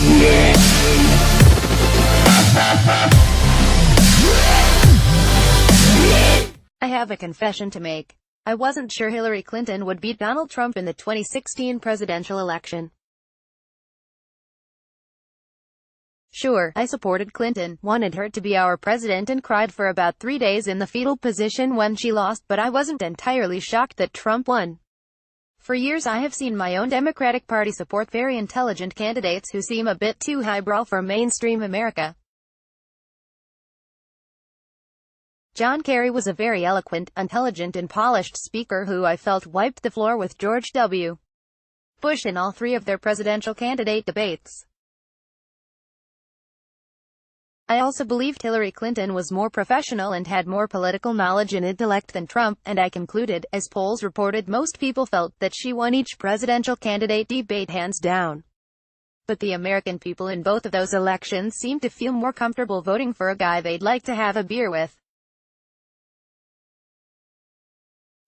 I have a confession to make. I wasn't sure Hillary Clinton would beat Donald Trump in the 2016 presidential election. Sure, I supported Clinton, wanted her to be our president and cried for about 3 days in the fetal position when she lost, but I wasn't entirely shocked that Trump won. For years I have seen my own Democratic Party support very intelligent candidates who seem a bit too highbrow for mainstream America. John Kerry was a very eloquent, intelligent and polished speaker who I felt wiped the floor with George W. Bush in all 3 of their presidential candidate debates. I also believed Hillary Clinton was more professional and had more political knowledge and intellect than Trump, and I concluded, as polls reported, most people felt that she won each presidential candidate debate hands down. But the American people in both of those elections seemed to feel more comfortable voting for a guy they'd like to have a beer with.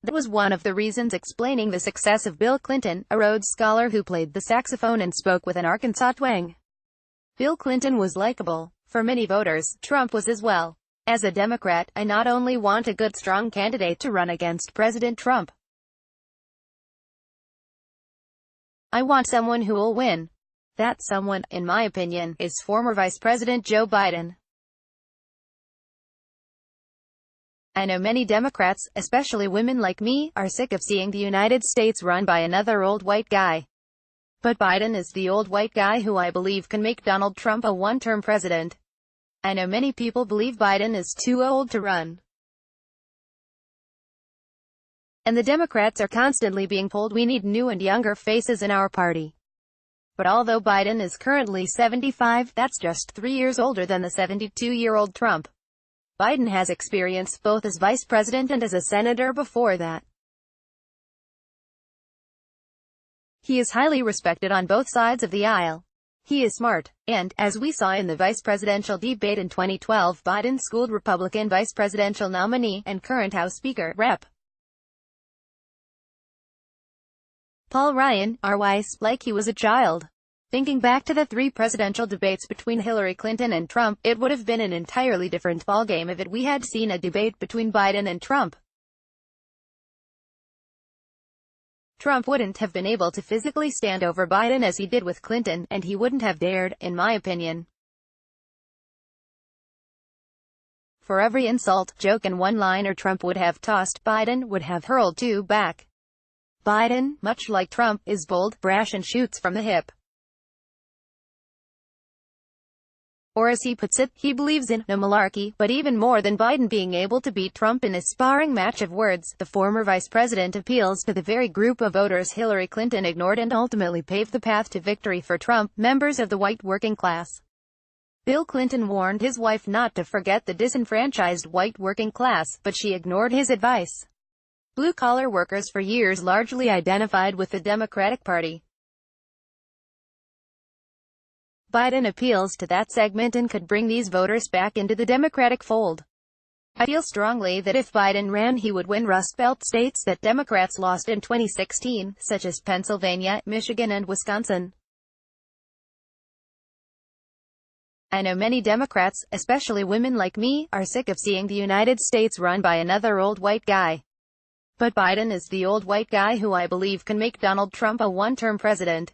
That was one of the reasons explaining the success of Bill Clinton, a Rhodes Scholar who played the saxophone and spoke with an Arkansas twang. Bill Clinton was likable. For many voters, Trump was as well. As a Democrat, I not only want a good strong candidate to run against President Trump, I want someone who will win. That someone, in my opinion, is former Vice President Joe Biden. I know many Democrats, especially women like me, are sick of seeing the United States run by another old white guy. But Biden is the old white guy who I believe can make Donald Trump a one-term president. I know many people believe Biden is too old to run. And the Democrats are constantly being told we need new and younger faces in our party. But although Biden is currently 75, that's just 3 years older than the 72-year-old Trump. Biden has experience both as vice president and as a senator before that. He is highly respected on both sides of the aisle. He is smart, and, as we saw in the vice presidential debate in 2012, Biden schooled Republican vice presidential nominee, and current House Speaker, Rep. Paul Ryan, R.Y.S., like he was a child. Thinking back to the 3 presidential debates between Hillary Clinton and Trump, it would have been an entirely different ballgame if we had seen a debate between Biden and Trump. Trump wouldn't have been able to physically stand over Biden as he did with Clinton, and he wouldn't have dared, in my opinion. For every insult, joke and one-liner Trump would have tossed, Biden would have hurled 2 back. Biden, much like Trump, is bold, brash and shoots from the hip. Or as he puts it, he believes in no malarkey, but even more than Biden being able to beat Trump in a sparring match of words, the former vice president appeals to the very group of voters Hillary Clinton ignored and ultimately paved the path to victory for Trump, members of the white working class. Bill Clinton warned his wife not to forget the disenfranchised white working class, but she ignored his advice. Blue-collar workers for years largely identified with the Democratic Party. Biden appeals to that segment and could bring these voters back into the Democratic fold. I feel strongly that if Biden ran he would win Rust Belt states that Democrats lost in 2016, such as Pennsylvania, Michigan and Wisconsin. I know many Democrats, especially women like me, are sick of seeing the United States run by another old white guy. But Biden is the old white guy who I believe can make Donald Trump a one-term president.